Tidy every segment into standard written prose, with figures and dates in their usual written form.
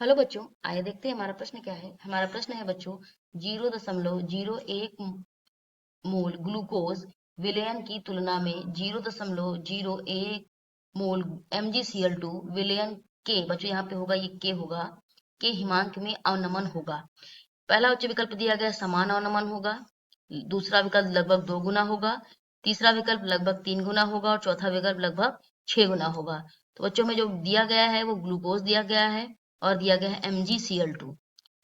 Hello बच्चों, आइए देखते हैं हमारा प्रश्न क्या है। हमारा प्रश्न है बच्चों, 0.01 मोल ग्लूकोज विलयन की तुलना में 0.01 मोल MgCl2 विलयन के बच्चों यहाँ पे होगा, ये के होगा, के हिमांक में अवनमन होगा। पहला उच्च विकल्प दिया गया समान अवनमन होगा, दूसरा विकल्प लगभग 2 गुना होगा, तीसरा विकल्प लगभग 3 गुना होगा और चौथा विकल्प लगभग 6 गुना होगा। तो बच्चों में जो दिया गया है वो ग्लूकोज दिया गया है और दिया गया है MgCl2,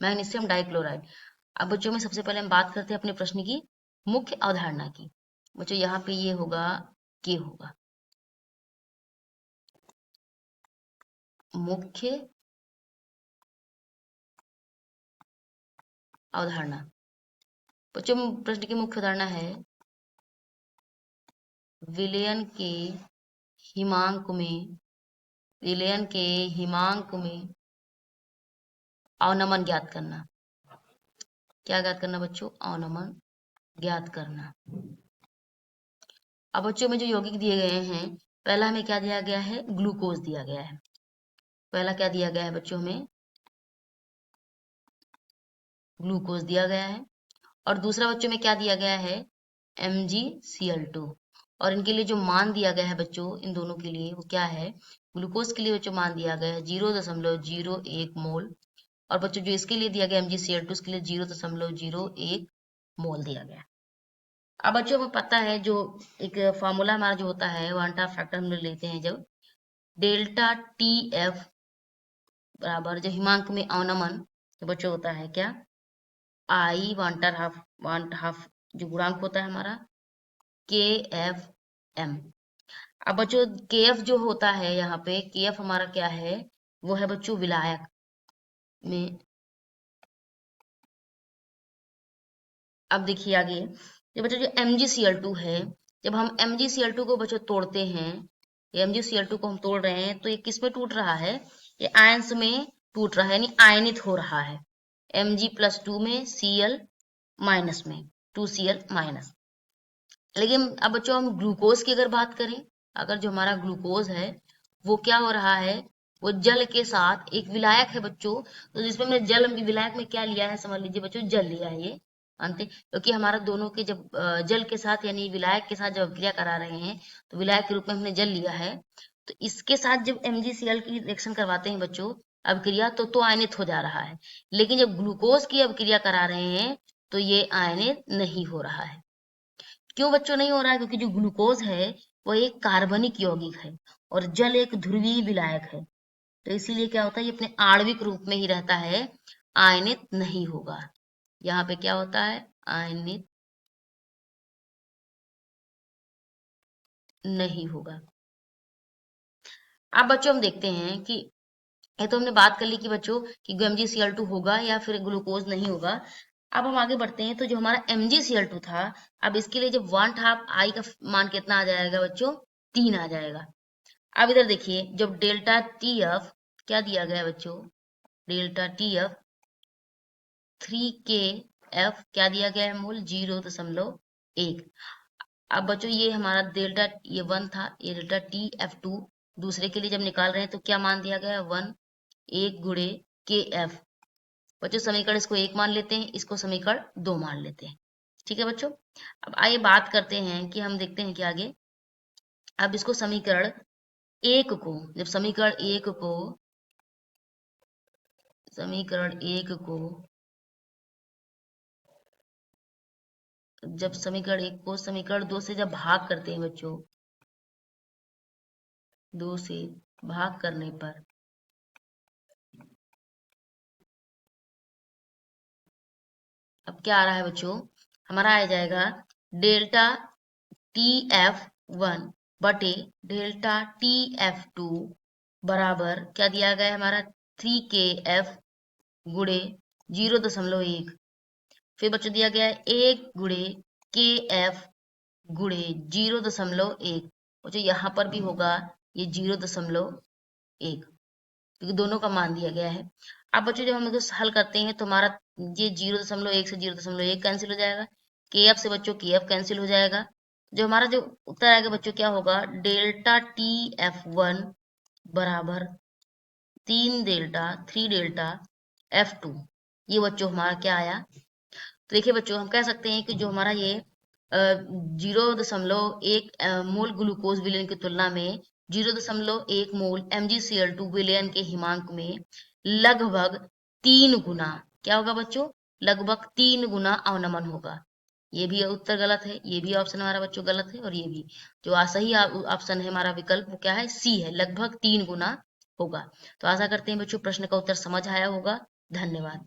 मैग्नीशियम डाइक्लोराइड। अब बच्चों में सबसे पहले हम बात करते हैं अपने प्रश्न की मुख्य अवधारणा की। बच्चों यहाँ पे ये होगा, के होगा मुख्य अवधारणा। बच्चों प्रश्न की मुख्य अवधारणा है विलयन के हिमांक में विलयन के हिमांक में अवनमन ज्ञात करना। क्या ज्ञात करना बच्चों? अवनमन ज्ञात करना। अब बच्चों में जो यौगिक दिए गए हैं, पहला हमें क्या दिया गया है? ग्लूकोज दिया गया है। पहला क्या दिया गया है बच्चों में? ग्लूकोज दिया गया है। और दूसरा बच्चों में क्या दिया गया है? MgCl2। और इनके लिए जो मान दिया गया है बच्चों, इन दोनों के लिए वो क्या है? ग्लूकोज के लिए बच्चों मान दिया गया है 0.01 मोल, और बच्चों जो इसके लिए दिया गया MgCl2, इसके लिए 0.01 मोल दिया गया। अब बच्चों को पता है जो एक फॉर्मूला हमारा जो होता है, वन हाफ फैक्टर हम लोग लेते हैं जब डेल्टा टी एफ बराबर, जब हिमांक में अवनमन, तो बच्चों होता है क्या? आई वन हाफ जो गुणांक होता है हमारा के एफ एम। अब बच्चों के एफ जो होता है यहाँ पे, के एफ हमारा क्या है? वो है बच्चों विलायक में। अब देखिए आगे, ये बच्चों जो MgCl2 है, जब हम MgCl2 को बच्चों तोड़ते हैं, ये MgCl2 को हम तोड़ रहे हैं तो ये किस में टूट रहा है? ये आयंस में टूट रहा है, यानी आयनित हो रहा है। Mg+2 में, Cl माइनस में, 2Cl माइनस। लेकिन अब बच्चों हम ग्लूकोज की अगर बात करें, अगर जो हमारा ग्लूकोज है वो क्या हो रहा है? वो जल के साथ एक विलायक है बच्चों, तो जिसमें हमने जल विलायक में क्या लिया है, समझ लीजिए बच्चों, जल लिया है ये। अंत क्योंकि हमारा दोनों के जब जल के साथ यानी विलायक के साथ जब अभिक्रिया करा रहे हैं, तो विलायक के रूप में हमने जल लिया है। तो इसके साथ जब MgCl की रिएक्शन करवाते हैं बच्चों, अभिक्रिया, तो आयनित हो जा रहा है। लेकिन जब ग्लूकोज की अभिक्रिया करा रहे हैं तो ये आयनित नहीं हो रहा है। क्यों बच्चों नहीं हो रहा है? क्योंकि जो ग्लूकोज है वो एक कार्बनिक यौगिक है और जल एक ध्रुवीय विलायक है, तो इसीलिए क्या होता है, ये अपने आणविक रूप में ही रहता है, आयनित नहीं होगा। यहाँ पे क्या होता है? आयनित नहीं होगा। अब बच्चों हम देखते हैं कि ये तो हमने बात कर ली कि बच्चों कि MgCl2 होगा या फिर ग्लूकोज नहीं होगा। अब हम आगे बढ़ते हैं, तो जो हमारा MgCl2 था, अब इसके लिए जब वन हाफ आई का मान कितना आ जाएगा बच्चों? 3 आ जाएगा। अब इधर देखिए, जब डेल्टा टी एफ क्या दिया गया है बच्चों? डेल्टा टी एफ 3 के एफ क्या दिया गया है? मूल 0.1। अब बच्चों ये हमारा डेल्टा, ये 1 था, ये डेल्टा TF2 दूसरे के लिए जब निकाल रहे हैं तो क्या मान दिया गया है? 1, 1 गुणे के एफ। बच्चों समीकरण इसको 1 मान लेते हैं, इसको समीकरण 2 मान लेते हैं। ठीक है बच्चों, अब आइए बात करते हैं कि हम देखते हैं कि आगे, अब इसको समीकरण 1 को, जब समीकरण 1 को समीकरण 2 से जब भाग करते हैं बच्चों, 2 से भाग करने पर अब क्या आ रहा है बच्चों? हमारा आ जाएगा डेल्टा TF1 बटे डेल्टा TF2 बराबर क्या दिया गया है हमारा? 3 KF गुणे 0.1। फिर बच्चों दिया गया है 1 गुणे KF गुणे 0.1। बच्चों यहाँ पर भी होगा ये 0.1, क्योंकि दोनों का मान दिया गया है। अब बच्चों जब हम इसको हल करते हैं तो हमारा ये 0.1 से 0.1 कैंसिल हो जाएगा, के एफ से बच्चों के एफ कैंसिल हो जाएगा। जो हमारा जो उत्तर आएगा बच्चों क्या होगा? डेल्टा TF1 बराबर 3 डेल्टा 3 डेल्टा F2, ये बच्चों हमारा क्या आया। तो देखिए बच्चों, हम कह सकते हैं कि जो हमारा ये 0.1 मोल ग्लूकोज विलयन की तुलना में 0.1 मोल MgCl2 विलयन के हिमांक में लगभग 3 गुना क्या होगा बच्चों, लगभग 3 गुना अवनमन होगा। ये भी उत्तर गलत है, ये भी ऑप्शन हमारा बच्चों गलत है, और ये भी जो सही ऑप्शन है हमारा विकल्प वो क्या है, सी है, लगभग 3 गुना होगा। तो आशा करते हैं बच्चों प्रश्न का उत्तर समझ आया होगा। धन्यवाद।